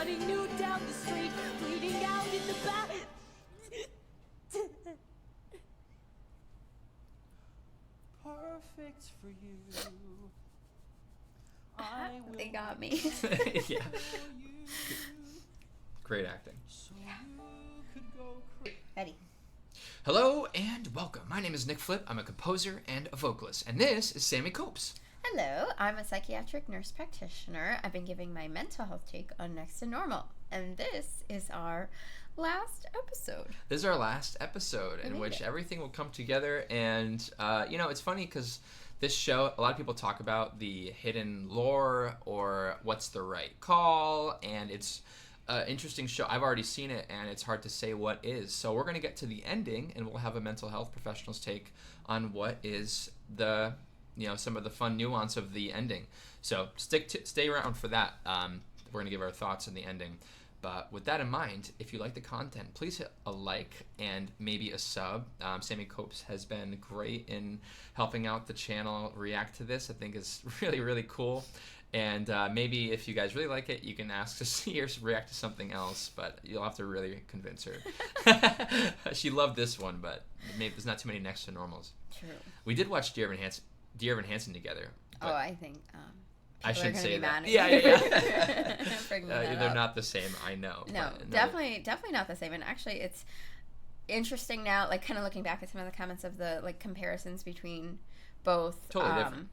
running nude down the street, bleeding out in the back. Perfect for you. They got me. Yeah. Great acting. Ready. Hello and welcome. My name is Nick Flip. I'm a composer and a vocalist. And this is Sammy Copes. Hello, I'm a psychiatric nurse practitioner. I've been giving my mental health take on Next to Normal. And this is our last episode. This is our last episode in which everything will come together. And, it's funny because this show, a lot of people talk about the hidden lore or what's the right call. And it's an interesting show. I've already seen it, and it's hard to say what is. So we're going to get to the ending, and we'll have a mental health professional's take on what is the, some of the fun nuance of the ending. So stay around for that. We're going to give our thoughts on the ending. But with that in mind, if you like the content, please hit a like and maybe a sub. Sammy Copes has been great in helping out the channel react to this. I think it's really, really cool. And maybe if you guys really like it, you can ask to see her react to something else, but you'll have to really convince her. She loved this one, but maybe there's not too many Next to Normals. True. We did watch Dear Evan Hansen together. Oh, I think I shouldn't say that. Yeah. They're not the same, I know. No, definitely not the same. And actually, it's interesting now, like kind of looking back at some of the comments of the like comparisons between both. Totally different.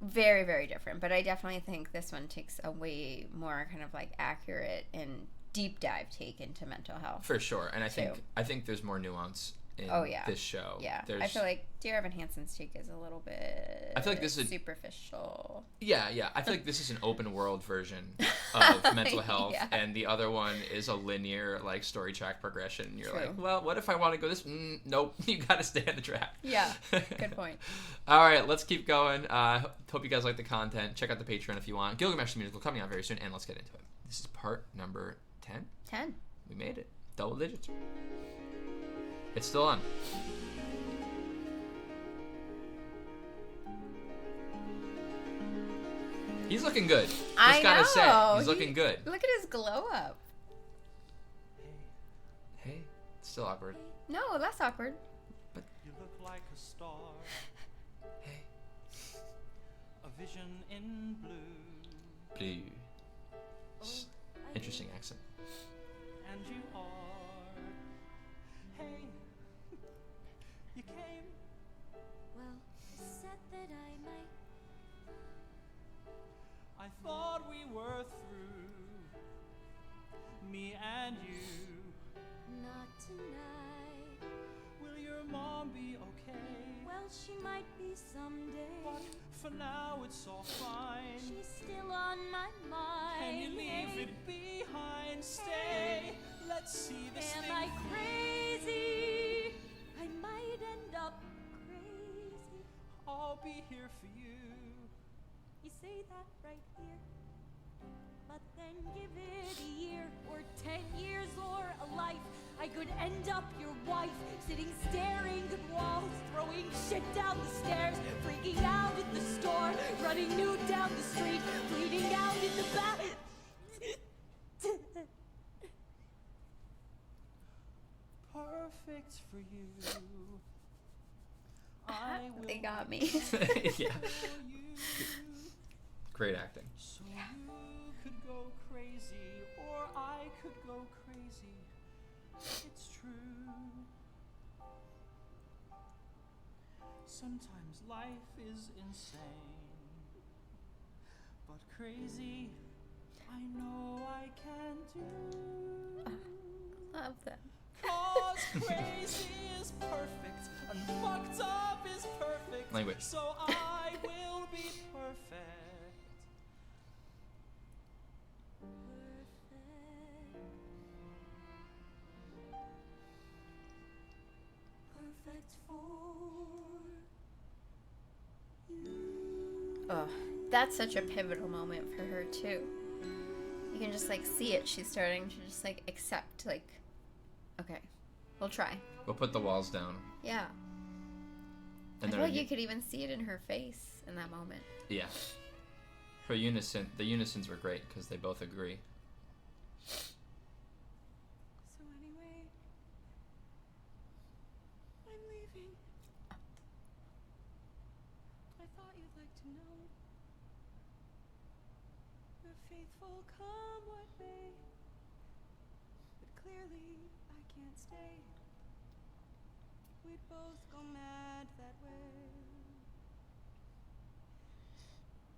Very, very different. But I definitely think this one takes a way more kind of like accurate and deep dive take into mental health. For sure. And I think there's more nuance in this show. Yeah. I feel like Dear Evan Hansen's take is a little bit superficial. Yeah. I feel like this is an open world version of mental health, and the other one is a linear like story track progression. You're like, well, what if I want to go this? Nope, you got to stay on the track. Yeah, good point. All right, let's keep going. Hope you guys like the content. Check out the Patreon if you want. Gilgamesh the Musical coming out very soon, and let's get into it. This is part number 10. 10. We made it. Double digits. It's still on. He's looking good. Just gotta say, he's looking good. Look at his glow up. Hey, it's still awkward. No, less awkward. But you look like a star. Hey. A vision in blue. Blue. Interesting accent. And you are. Hey. You came. Well, I said that I might. I thought we were through. Me and you. Not tonight. Will your mom be okay? Well, she might be someday. But for now it's all fine. She's still on my mind. Can you leave it behind? Stay. Let's see this thing. Am I crazy? I might end up crazy. I'll be here for you. You say that right here. But then give it a year, or 10 years, or a life. I could end up your wife, sitting staring at walls, throwing shit down the stairs, freaking out at the store, running nude down the street, bleeding out in the back. Perfect for you. They got me. Yeah. Great acting. So you could go crazy, or I could go crazy. It's true. Sometimes life is insane, but crazy, I know I can do. Love them. 'Cause crazy is perfect, and fucked up is perfect. Language. So I will be perfect. Perfect for you. Oh, that's such a pivotal moment for her too. You can just like see it. She's starting to just like accept, like, okay, we'll try. We'll put the walls down. Yeah. And I feel like you could even see it in her face in that moment. Yeah. The unisons were great because they both agree. So anyway, I'm leaving. I thought you'd like to know. You're faithful, come what may. But clearly, I can't stay. We'd both go mad that way.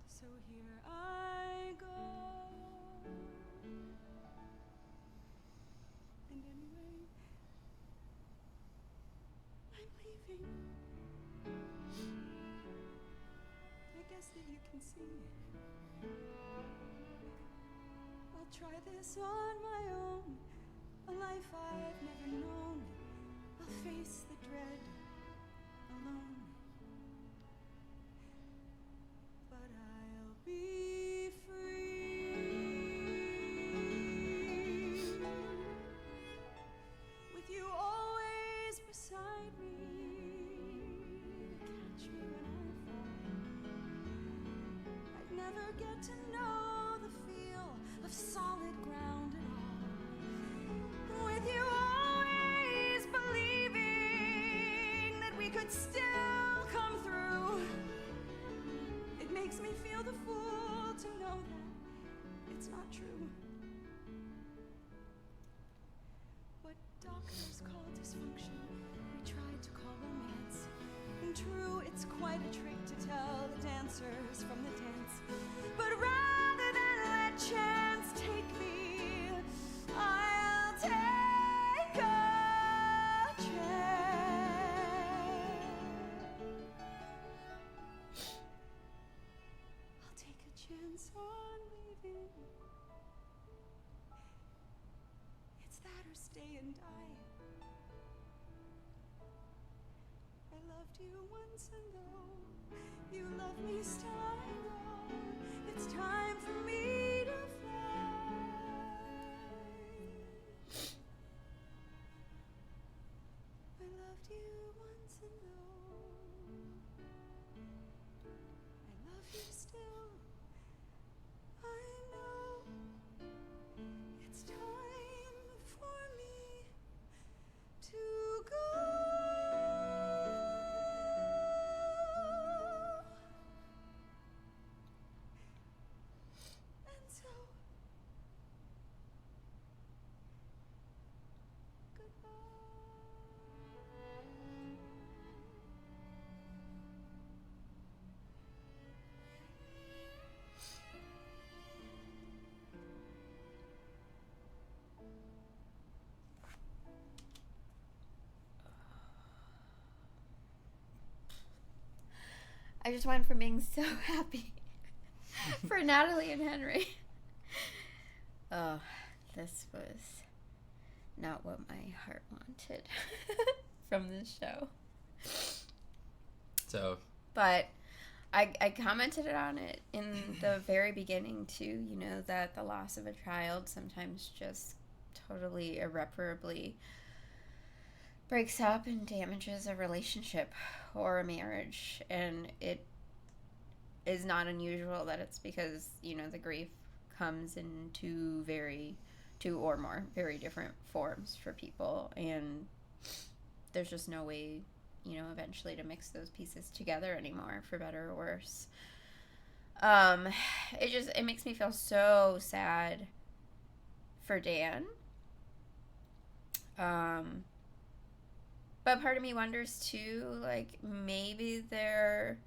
So here I go. And anyway, I'm leaving. I guess that you can see. I'll try this on my own. A life I've never known. I'll face the dread alone. But I'll be free. With you always beside me. To catch me when I fall. I'd never get to know the feel of solid ground at all. With you always believing that we could still come through. It makes me feel the fool to know that it's not true. What doctors call dysfunction, we tried to call romance. And true, it's quite a trick to tell the dancers from the dance. But rather than let chance take me, I'll take a chance. I'll take a chance on leaving. It's that or stay and die. I loved you once, and though you love me still, I know it's time for me to fly. I loved you once, and though I love you still, I know it's time for me to go. And so, goodbye. I just went from being so happy for Natalie and Henry. Oh, this was not what my heart wanted from this show. So, But I commented on it in the very beginning too, you know, that the loss of a child sometimes just totally irreparably breaks up and damages a relationship or a marriage. And it is not unusual that it's because, you know, the grief comes in two or more very different forms for people, and there's just no way, you know, eventually to mix those pieces together anymore, for better or worse. It makes me feel so sad for Dan. But part of me wonders too, like, maybe there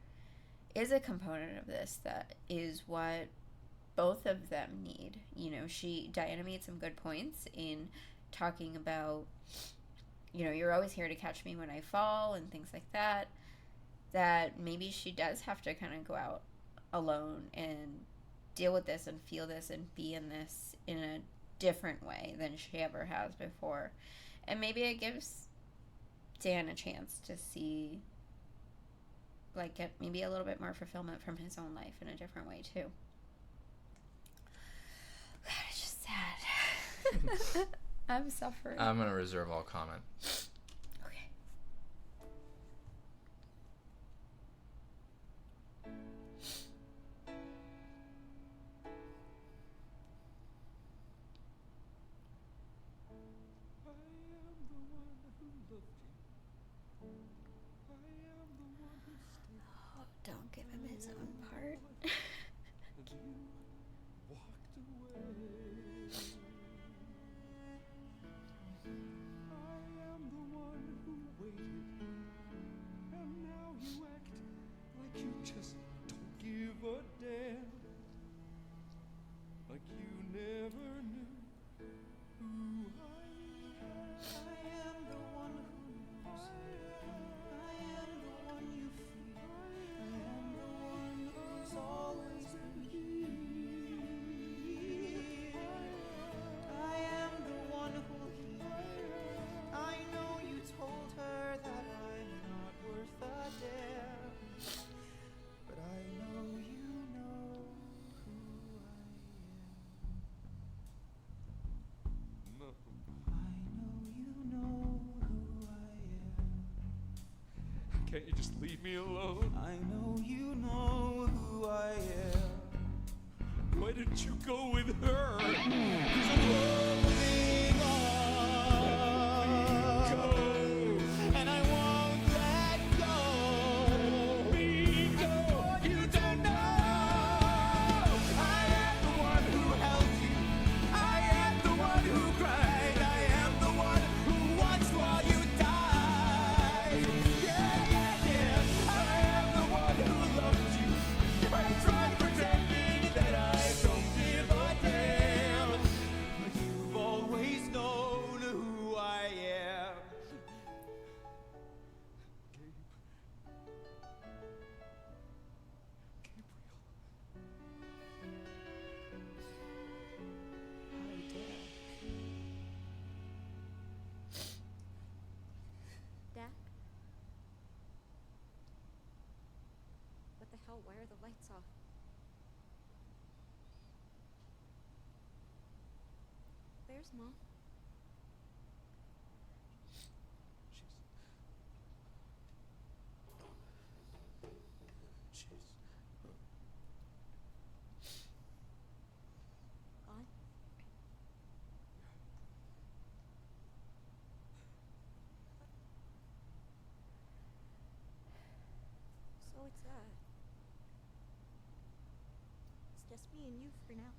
is a component of this that is what both of them need. You know, Diana made some good points in talking about, you know, you're always here to catch me when I fall and things like that, that maybe she does have to kind of go out alone and deal with this and feel this and be in this in a different way than she ever has before. And maybe it gives Dan a chance to see, like, get maybe a little bit more fulfillment from his own life in a different way too. God, it's just sad. I'm suffering. I'm going to reserve all comment. Okay. Don't give him his own part. And you walked away. I am the one who waited, and now you act like you just don't give a damn. Like you never knew who I am. I am the one who knows. I am the one you fear. I am the one who's always been here. I am the one who'll hear. I know you told her that I'm not worth a damn, but I know you know who I am. No. I know you know who I am. Can't you just leave me alone? I know you know who I am. Why didn't you go with her? 'Cause I'm moving on. Go! And I won't let go. Me go! You don't know. I am the one who held you. I am the one who cried. I am the one who watched while you died. Yeah, yeah, yeah. I am the one who loved you. I tried pretending that I don't give a damn. But you've always known who I am. Dad? What the hell? Why are the lights off? Where's Mom? Gone? So it's just me and you for now.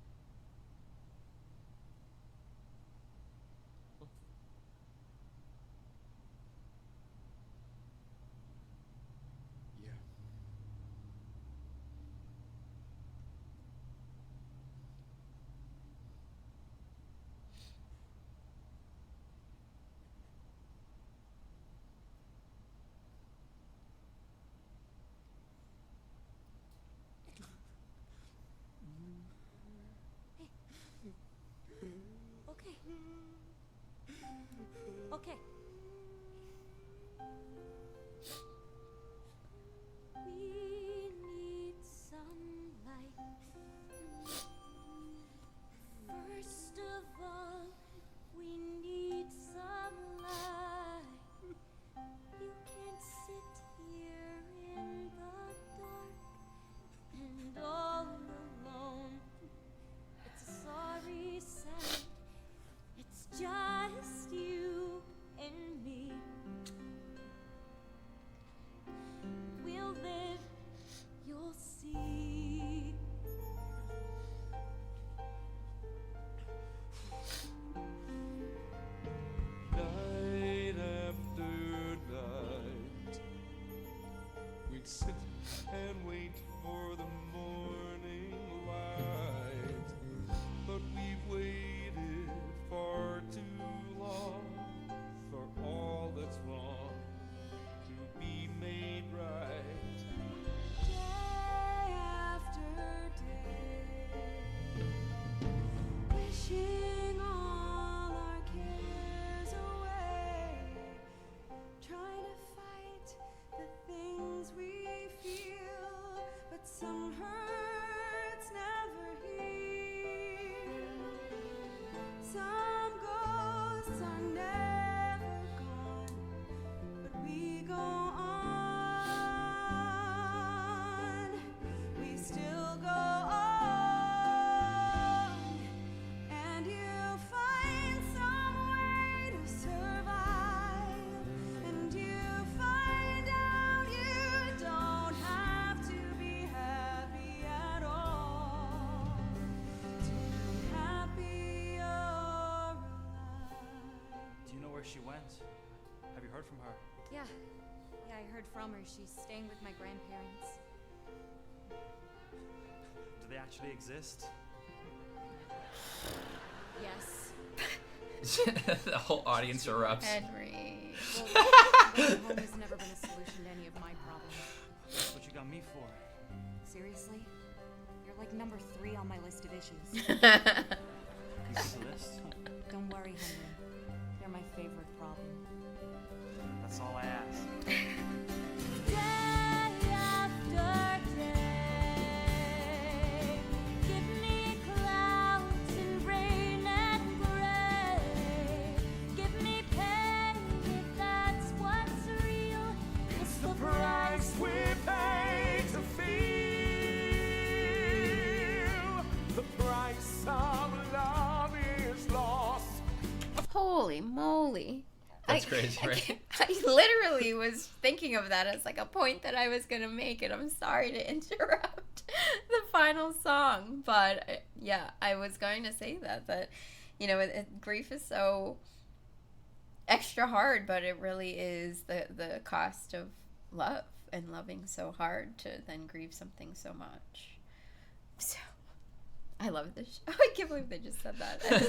Yeah. Okay. Okay. We need some light. First of all, we need some light. You can't sit here in the dark and all alone. It's a sorry sight. It's just you and me. We'll live she went. Have you heard from her? Yeah, I heard from her. She's staying with my grandparents. Do they actually exist? Yes. The whole audience erupts. Henry. Well, going home has never been a solution to any of my problems. That's what you got me for. Seriously? You're like number 3 on my list of issues. Piece of the list. Don't worry, Henry. They're my favorite problem. That's all I ask. Day after day, give me clouds and rain and gray. Give me pain if that's what's real. It's the price we pay to feel. The price of love is lost. Holy moly. That's crazy, right? I literally was thinking of that as like a point that I was going to make, and I'm sorry to interrupt the final song. But yeah, I was going to say that you know, grief is so extra hard, but it really is the cost of love and loving so hard to then grieve something so much. So I love this show. I can't believe they just said that. I was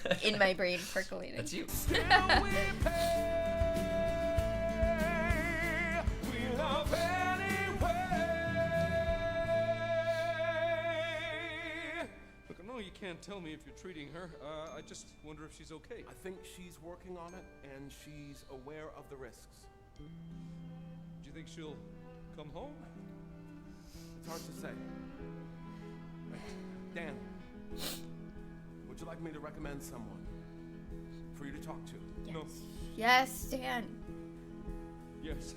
like, in my brain percolating. That's you. Still we pay. We love anyway. Look, I know you can't tell me if you're treating her. I just wonder if she's okay. I think she's working on it, and she's aware of the risks. Do you think she'll come home? It's hard to say. Dan, would you like me to recommend someone for you to talk to? No. Yes, Dan. Yes.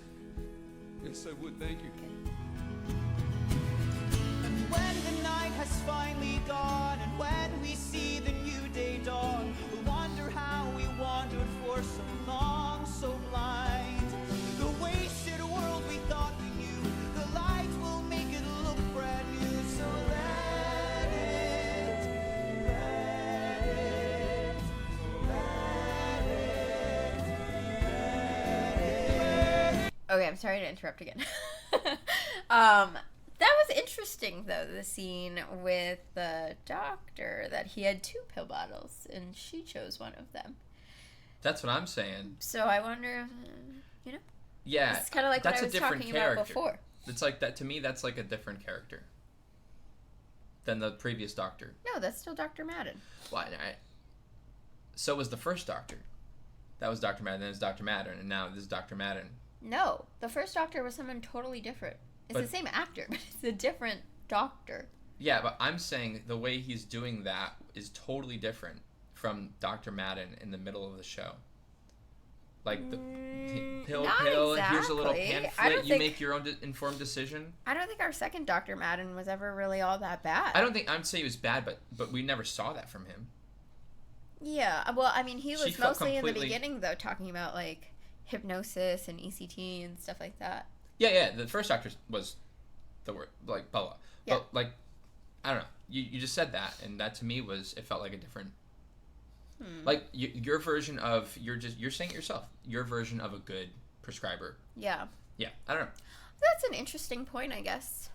Yes, I would. Thank you. And when the night has finally gone, and when we see the new day dawn, we'll wonder how we wandered for so long, so blind. The wasted world we thought we knew, the light will make it look brand new. So let it, let it, let it. Okay, I'm sorry to interrupt again. That was interesting, though, the scene with the doctor, that he had 2 pill bottles, and she chose one of them. That's what I'm saying. So I wonder, you know? Yeah, It's kind of like what that's I a was different talking character. about before. It's like that to me. That's like a different character than the previous Doctor. No, that's still Dr. Madden. Why? So was the first Doctor. That was Dr. Madden. Then it's Dr. Madden, and now this is Dr. Madden. No, the first Doctor was someone totally different. It's the same actor, but it's a different Doctor. Yeah, but I'm saying the way he's doing that is totally different from Dr. Madden in the middle of the show. Like the pill, not here's a little exactly. pamphlet, you make your own informed decision. I don't think our second Dr. Madden was ever really all that bad. I don't think I'd say he was bad, but we never saw that from him. Yeah, well, I mean, he She was felt mostly in the completely- beginning, though, talking about, like, hypnosis and ECT and stuff like that. Yeah, the first Doctor was the word, like, blah, blah. Yeah. But, like, I don't know. You just said that, and that to me it felt like a different, like, your version of, you're saying it yourself, your version of a good prescriber. Yeah. Yeah, I don't know. That's an interesting point, I guess.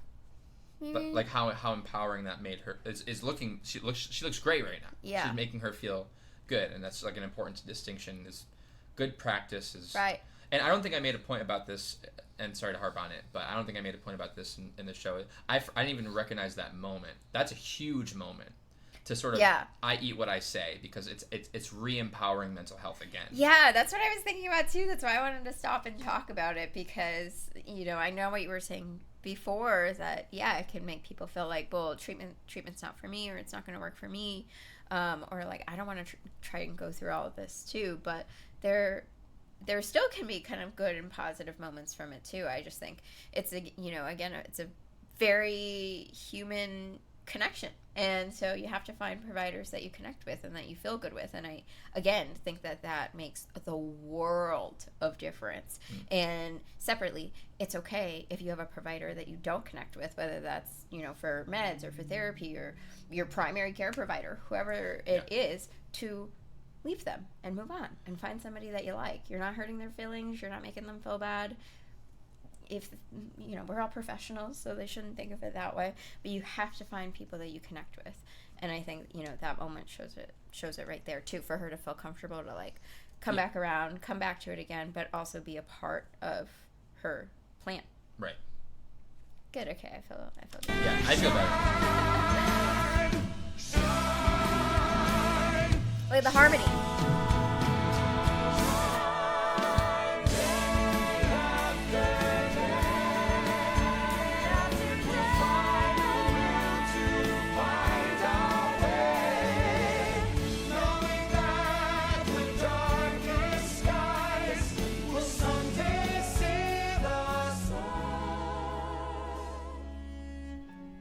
Maybe. But, like, how empowering that made her, is looking, she looks great right now. Yeah. She's making her feel good, and that's, like, an important distinction, is good practice is... Right. And I don't think I made a point about this, and sorry to harp on it, but I don't think I made a point about this in the show. I didn't even recognize that moment. That's a huge moment to sort of, I eat what I say, because it's re-empowering mental health again. Yeah, that's what I was thinking about, too. That's why I wanted to stop and talk about it, because, you know, I know what you were saying before, that, yeah, it can make people feel like, well, treatment's not for me, or it's not going to work for me, or, like, I don't want to try and go through all of this, too, but there still can be kind of good and positive moments from it too. I just think it's it's a very human connection, and so you have to find providers that you connect with and that you feel good with, and I again think that makes the world of difference. And separately, it's okay if you have a provider that you don't connect with, whether that's, you know, for meds or for therapy or your primary care provider, whoever it is, to leave them and move on and find somebody that you like. You're not hurting their feelings. You're not making them feel bad. If, you know, we're all professionals, so they shouldn't think of it that way. But you have to find people that you connect with. And I think, you know, that moment shows it right there, too, for her to feel comfortable to, like, come back around, come back to it again, but also be a part of her plan. Right. Good, okay, I feel good. Yeah, I feel better. Look at the harmony.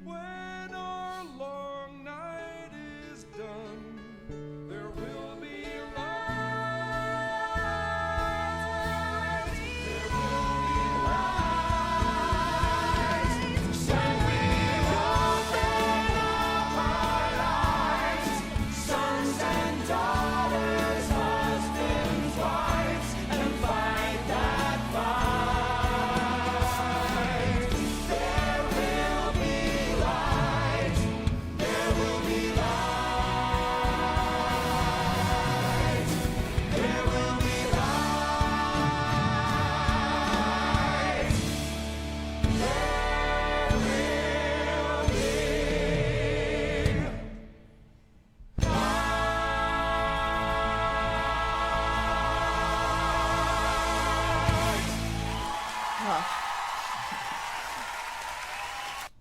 When our long night is done, there will be light. There will be light. When we open up our lives, sons and daughters, husbands, wives, and fight that fight. There will be light. There will be light. There will be light. Oh.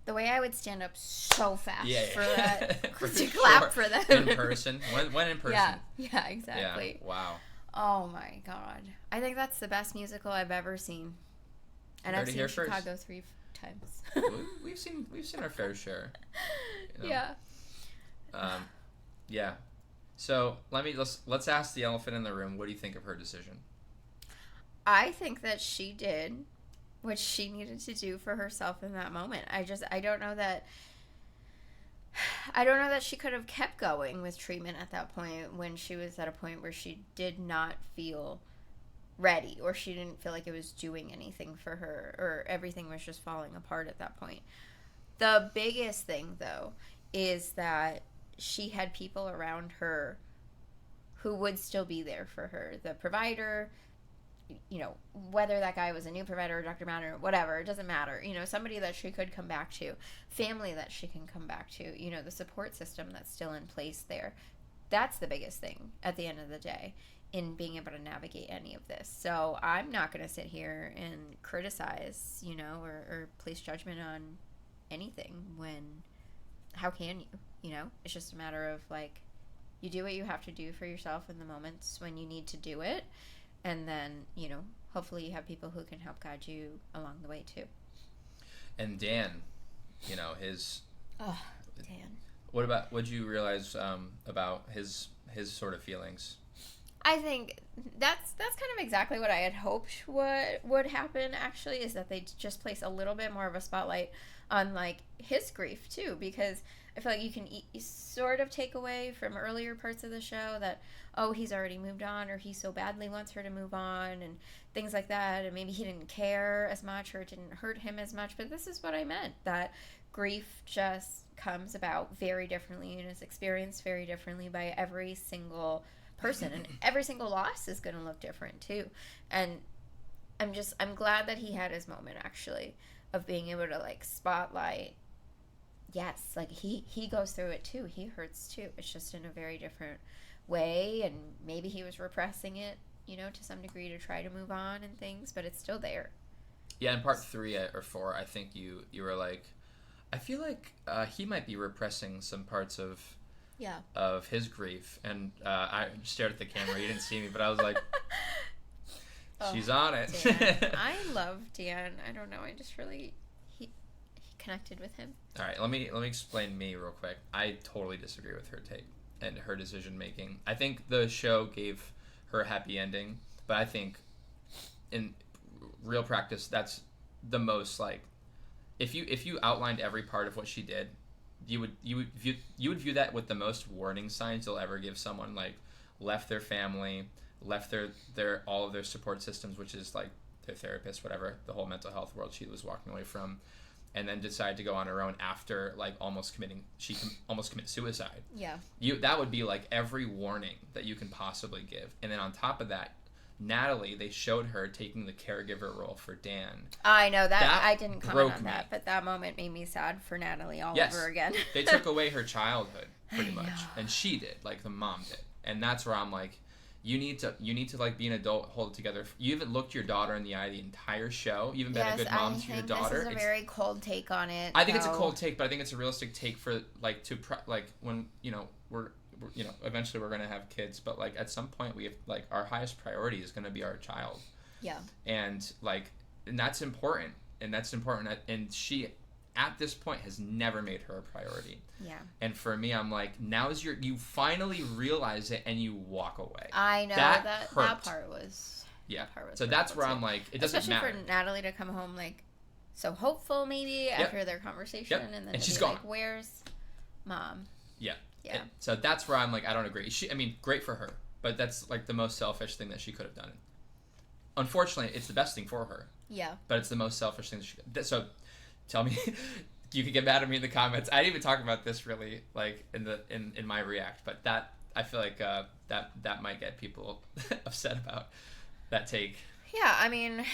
The way I would stand up so fast for that, to clap for them. In person. When in person? Yeah, exactly. Yeah. Wow. Oh my god. I think that's the best musical I've ever seen. And Heard I've it seen here first. Chicago 3 times. We've seen our fair share. You know? Yeah. Yeah. So let's ask the elephant in the room. What do you think of her decision? I think that she did what she needed to do for herself in that moment. I don't know that she could have kept going with treatment at that point when she was at a point where she did not feel ready, or she didn't feel like it was doing anything for her, or everything was just falling apart at that point. The biggest thing, though, is that she had people around her who would still be there for her. The provider, you know, whether that guy was a new provider or Dr. Mann or whatever, it doesn't matter. You know, somebody that she could come back to, family that she can come back to, you know, the support system that's still in place there. That's the biggest thing at the end of the day in being able to navigate any of this. So I'm not going to sit here and criticize, you know, or place judgment on anything when, how can you? You know, it's just a matter of, like, you do what you have to do for yourself in the moments when you need to do it. And then, you know, hopefully you have people who can help guide you along the way, too. And Dan, you know, his... Oh, Dan. What'd you realize about his sort of feelings? I think that's kind of exactly what I had hoped would happen, actually, is that they just place a little bit more of a spotlight on, like, his grief, too, because I feel like you can sort of take away from earlier parts of the show that, oh, he's already moved on, or he so badly wants her to move on, and things like that, and maybe he didn't care as much, or it didn't hurt him as much, but this is what I meant, that grief just comes about very differently and is experienced very differently by every single person, and every single loss is going to look different, too, and I'm glad that he had his moment, actually, of being able to, like, spotlight, yes, like, he goes through it, too, he hurts, too, it's just in a very different way, and maybe he was repressing it, you know, to some degree to try to move on and things, but it's still there. Yeah, in part 3 or 4, I think you were like, I feel like he might be repressing some parts of his grief, and I stared at the camera. You didn't see me, but I was like, she's on it. Dan. I love Dan. I don't know. I just really he connected with him. All right, let me explain me real quick. I totally disagree with her take and her decision making. I think the show gave her a happy ending, but I think in real practice, that's the most, like, if you outlined every part of what she did, you would view that with the most warning signs you'll ever give someone, like left their family, left their all of their support systems, which is like their therapist, whatever, the whole mental health world she was walking away from, and then decided to go on her own after like almost commit suicide. Yeah. That would be like every warning that you can possibly give. And then on top of that, Natalie, they showed her taking the caregiver role for Dan. I know that I didn't comment broke on that, me. but that moment made me sad for Natalie all Yes. over again. They took away her childhood pretty I much, know. and she did, like the mom did, and that's where I'm like, you need to like be an adult, hold it together. You haven't looked your daughter in the eye the entire show. You haven't been a good mom to your daughter. This is a very cold take on it. I think it's a though. cold take, but I think it's a realistic take for like when we're eventually we're gonna have kids, but like at some point we have like our highest priority is gonna be our child. Yeah. And that's important, and she at this point has never made her a priority. Yeah. And for me, I'm like, you finally realize it and you walk away. I know That that hurt. part was. Yeah. That part was So that's hurtful where I'm too. like, it doesn't Especially matter. for Natalie to come home like so hopeful maybe after their conversation, and then And to she's be gone. like, "Where's Mom?" Yeah. Yeah. And so that's where I'm like, I don't agree. Great for her, but that's like the most selfish thing that she could have done. Unfortunately, it's the best thing for her, Yeah. but it's the most selfish thing that she could. So tell me, you can get mad at me in the comments. I didn't even talk about this really like in my react, but that I feel like that might get people upset about that take. Yeah, I mean,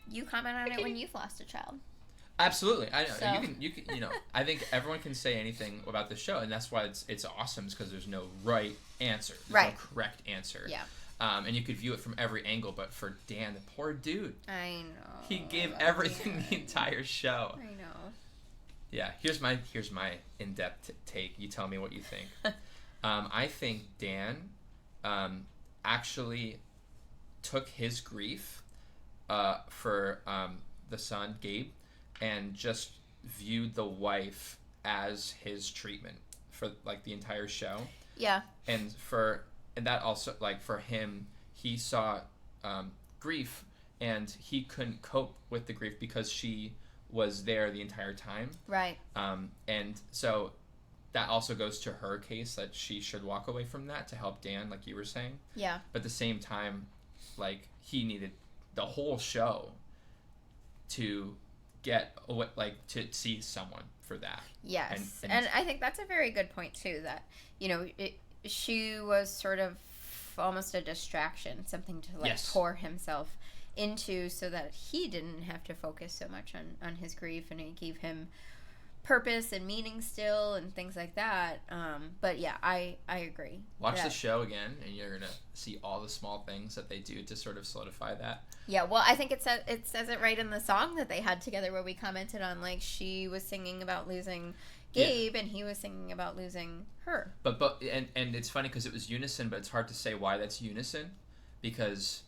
you comment on it when you've lost a child. Absolutely, I know. So. You can I think everyone can say anything about the show, and that's why it's awesome, because there's no right answer, there's Right. no correct answer. Yeah. And you could view it from every angle, but for Dan, the poor dude, I know. he gave Oh, everything Dan. the entire show. I know. Yeah, here's my in-depth take. You tell me what you think. I think Dan actually took his grief for the son, Gabe, and just viewed the wife as his treatment for like the entire show. Yeah. And that also, like, for him, he saw grief, and he couldn't cope with the grief because she was there the entire time. Right. And so that also goes to her case, that she should walk away from that to help Dan, like you were saying. Yeah. But at the same time, like, he needed the whole show to get away, like, to see someone for that. Yes. And And I think that's a very good point, too, that, she was sort of almost a distraction, something to, like, Yes. pour himself into so that he didn't have to focus so much on his grief, and it gave him purpose and meaning still and things like that. But yeah, I agree. Watch the that- show again, and you're gonna see all the small things that they do to sort of solidify that. Yeah, well, I think it says it right in the song that they had together, where we commented on, like, she was singing about losing Gabe, and he was singing about losing her. But and it's funny because it was unison, but it's hard to say why that's unison, because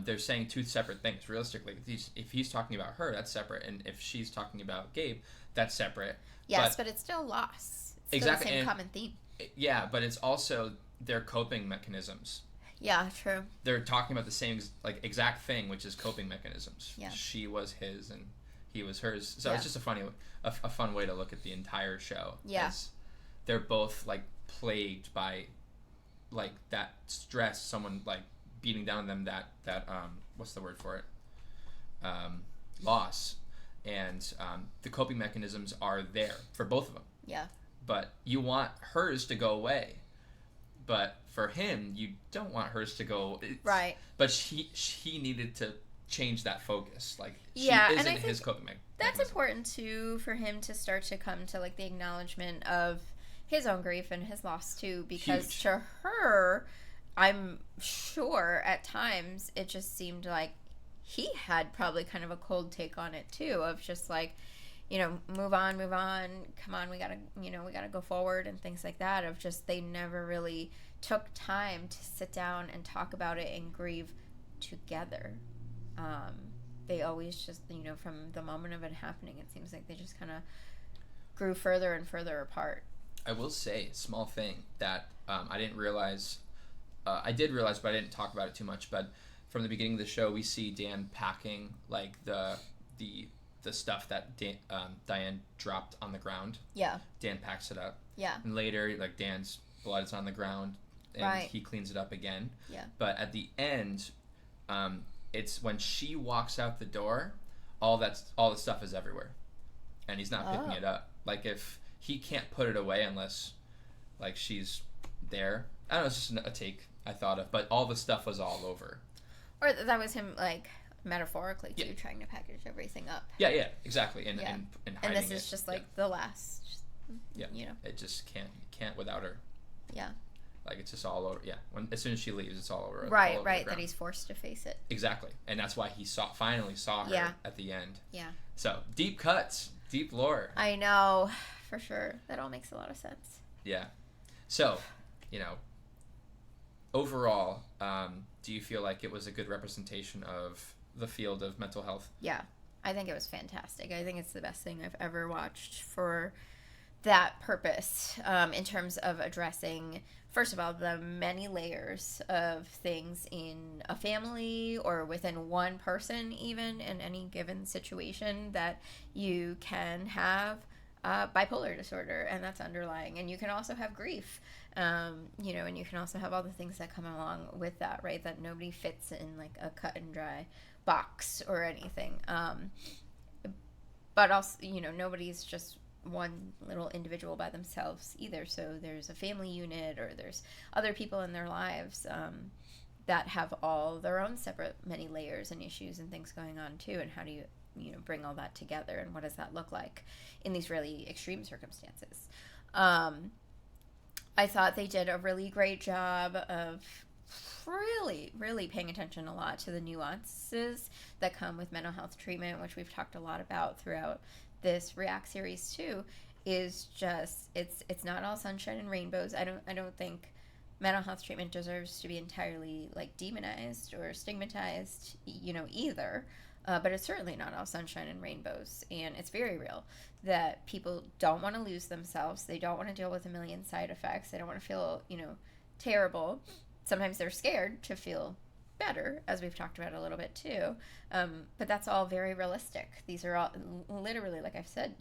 they're saying two separate things. Realistically, if he's talking about her, that's separate, and if she's talking about Gabe, that's separate. Yes, but it's still loss. It's still Exactly, the same and- common theme. Yeah, but it's also their coping mechanisms. Yeah, true. They're talking about the same exact thing, which is coping mechanisms. Yeah. She was his and he was hers. So Yeah. it's just a fun way to look at the entire show. Yeah. 'Cause they're both like plagued by like that stress, someone like beating down them, that what's the word for it? Loss. And the coping mechanisms are there for both of them. Yeah. But you want hers to go away. But for him, you don't want hers to go. Right. But he needed to change that focus. Like, Yeah, she and I isn't think his coping That's mechanism. important too, for him to start to come to like the acknowledgement of his own grief and his loss too, because Huge. to her, I'm sure at times it just seemed like he had probably kind of a cold take on it too, of just like, move on, come on, we gotta go forward and things like that, of just they never really took time to sit down and talk about it and grieve together. They always just, from the moment of it happening, it seems like they just kind of grew further and further apart. I will say, small thing that I didn't realize. I did realize, but I didn't talk about it too much. But from the beginning of the show, we see Dan packing like the stuff that Diane dropped on the ground. Yeah. Dan packs it up. Yeah. And later, like, Dan's blood is on the ground, and Right. he cleans it up again. Yeah. But at the end, it's when she walks out the door, all the stuff is everywhere, and he's not picking it up. Like, if he can't put it away unless, like, she's there. I don't know, it's just a take I thought of, but all the stuff was all over. Or that was him, like, metaphorically, too, Yeah. trying to package everything up. Yeah, exactly. And Yeah. and And hiding this is it. just, like, the last, Yeah. you know. It just can't without her. Yeah. Like, it's just all over. Yeah. As soon as she leaves, it's all over. all Right, over the right, that ground. he's forced to face it. Exactly. And that's why he finally saw her Yeah. at the end. Yeah. So, deep cuts, deep lore. I know, for sure. That all makes a lot of sense. Yeah. So, overall, do you feel like it was a good representation of the field of mental health? Yeah, I think it was fantastic. I think it's the best thing I've ever watched for that purpose, in terms of addressing, first of all, the many layers of things in a family or within one person, even in any given situation, that you can have bipolar disorder, and that's underlying, and you can also have grief, and you can also have all the things that come along with that, right? That nobody fits in like a cut and dry box or anything, but also, nobody's just one little individual by themselves either. So there's a family unit, or there's other people in their lives that have all their own separate many layers and issues and things going on too. And how do you bring all that together, and what does that look like in these really extreme circumstances? I thought they did a really great job of really, really paying attention a lot to the nuances that come with mental health treatment, which we've talked a lot about throughout this React series too. Is just it's not all sunshine and rainbows. I don't think mental health treatment deserves to be entirely like demonized or stigmatized, either. But it's certainly not all sunshine and rainbows, and it's very real that people don't want to lose themselves. They don't want to deal with a million side effects. They don't want to feel, terrible. Sometimes they're scared to feel better, as we've talked about a little bit too. But that's all very realistic. These are all literally, like I've said,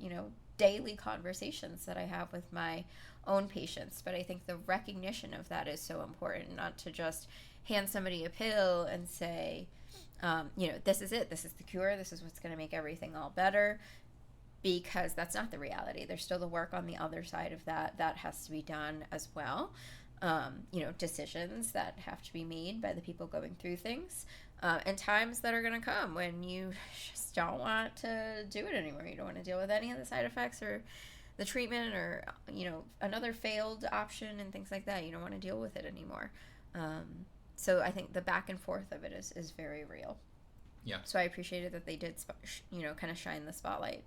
daily conversations that I have with my own patients. But I think the recognition of that is so important, not to just hand somebody a pill and say, this is it, this is the cure, this is what's going to make everything all better, because that's not the reality. There's still the work on the other side of that has to be done as well. Decisions that have to be made by the people going through things, and times that are going to come when you just don't want to do it anymore. You don't want to deal with any of the side effects or the treatment, or another failed option and things like that. You don't want to deal with it anymore. So I think the back and forth of it is very real. Yeah. So I appreciated that they did, kind of shine the spotlight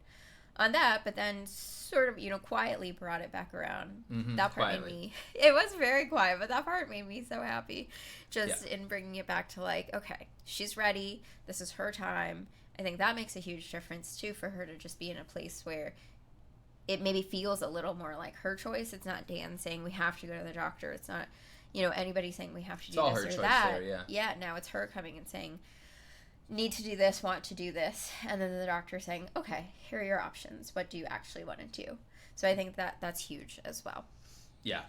on that, but then sort of, quietly brought it back around. Mm-hmm, that part quietly. made me, it was very quiet, but that part made me so happy. Just in bringing it back to like, okay, she's ready. This is her time. I think that makes a huge difference too, for her to just be in a place where it maybe feels a little more like her choice. It's not Dan saying we have to go to the doctor. It's not, anybody saying we have to do all this her or choice that. there, yeah. Yeah, now it's her coming and saying, need to do this, want to do this, and then the doctor saying, okay, here are your options. What do you actually want to do? So I think that's huge as well. Yeah.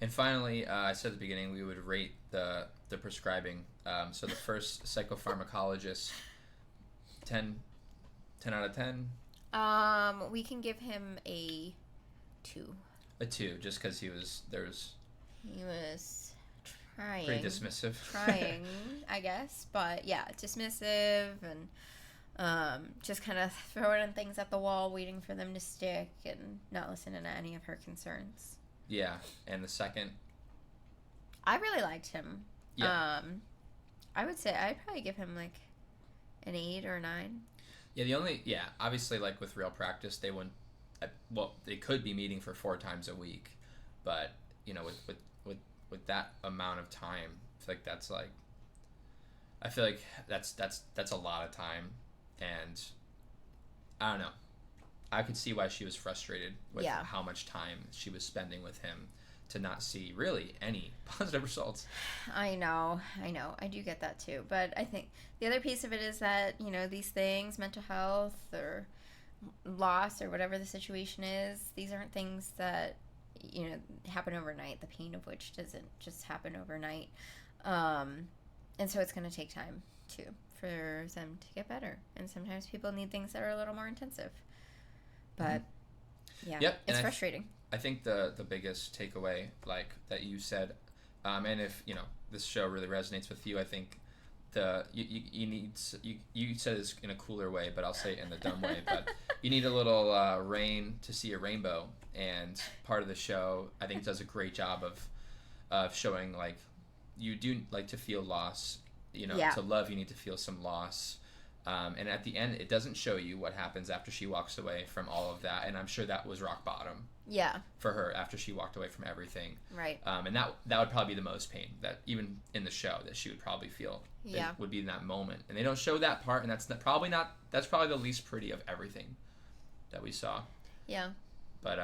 And finally, I said at the beginning we would rate the prescribing. So the first psychopharmacologist, 10 out of 10. We can give him a 2. A 2, just because he was trying. pretty dismissive. Trying, I guess. But yeah, dismissive and just kind of throwing things at the wall, waiting for them to stick, and not listening to any of her concerns. Yeah, and the second. I really liked him. Yeah. I would say I'd probably give him like an 8 or a 9. Yeah, obviously, like with real practice, they wouldn't. They could be meeting for 4 times a week, but with that amount of time, I feel like that's a lot of time, and I don't know. I could see why she was frustrated with how much time she was spending with him to not see really any positive results. I know. I do get that too. But I think the other piece of it is that, these things, mental health or loss or whatever the situation is, these aren't things that happen overnight. The pain of which doesn't just happen overnight. And so it's going to take time too for them to get better. And sometimes people need things that are a little more intensive. But yeah, it's frustrating. I think the biggest takeaway, like that you said, and if this show really resonates with you, I think you said this in a cooler way, but I'll say it in the dumb way. But you need a little rain to see a rainbow, and part of the show I think does a great job of showing like you do like to feel loss. To love you need to feel some loss. And at the end, it doesn't show you what happens after she walks away from all of that. And I'm sure that was rock bottom. Yeah. For her after she walked away from everything. Right. And that would probably be the most pain that even in the show that she would probably feel. Yeah. It would be in that moment. And they don't show that part. And that's probably the least pretty of everything that we saw. Yeah. But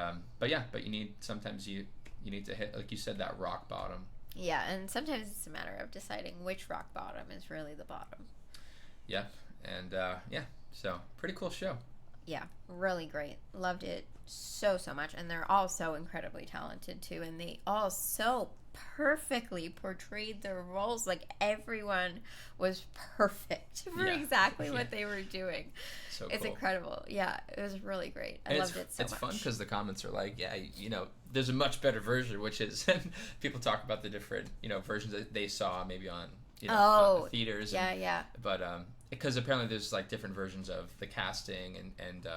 sometimes you need to hit, like you said, that rock bottom. Yeah. And sometimes it's a matter of deciding which rock bottom is really the bottom. Yeah. And so pretty cool show. Yeah, really great. Loved it so much. And they're all so incredibly talented too. And they all so perfectly portrayed their roles. Like everyone was perfect for exactly what they were doing. So it's cool. Incredible. Yeah, it was really great. I loved it so much. It's fun because the comments are like, there's a much better version, which is people talk about the different versions that they saw maybe on on theaters. Yeah. But because apparently there's like different versions of the casting and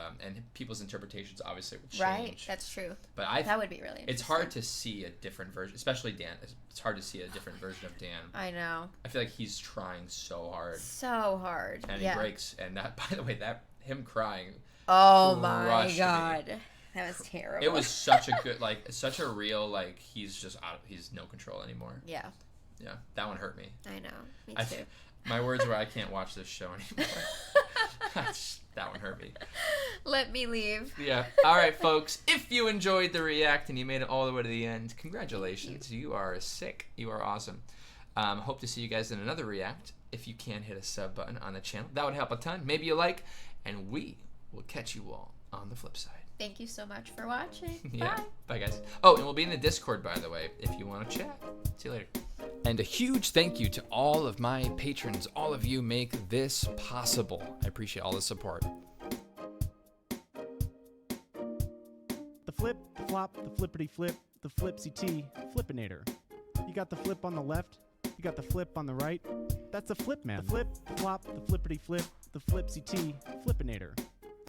people's interpretations obviously would change. Right, that's true. But that would be really interesting. It's hard to see a different version, especially Dan. It's hard to see a different version of Dan. I know. I feel like he's trying so hard. So hard. And he breaks. And that, by the way, him crying. Oh my God. That was terrible. It was such a good, such a real, he's just he's no control anymore. Yeah. Yeah, that one hurt me. I know. Me too. My words were, I can't watch this show anymore. That one hurt me. Let me leave. Yeah. All right, folks. If you enjoyed the react and you made it all the way to the end, congratulations. You are sick. You are awesome. Hope to see you guys in another react. If you can, hit a sub button on the channel. That would help a ton. Maybe you like. And we will catch you all on the flip side. Thank you so much for watching. Yeah. Bye. Bye, guys. Oh, and we'll be in the Discord, by the way, if you want to chat. See you later. And a huge thank you to all of my patrons. All of you make this possible. I appreciate all the support. The flip, the flop, the flippity flip, the flipsy T, Flippinator. You got the flip on the left, you got the flip on the right. That's the flip man. The flip, the flop, the flippity flip, the flipsy T, Flippinator.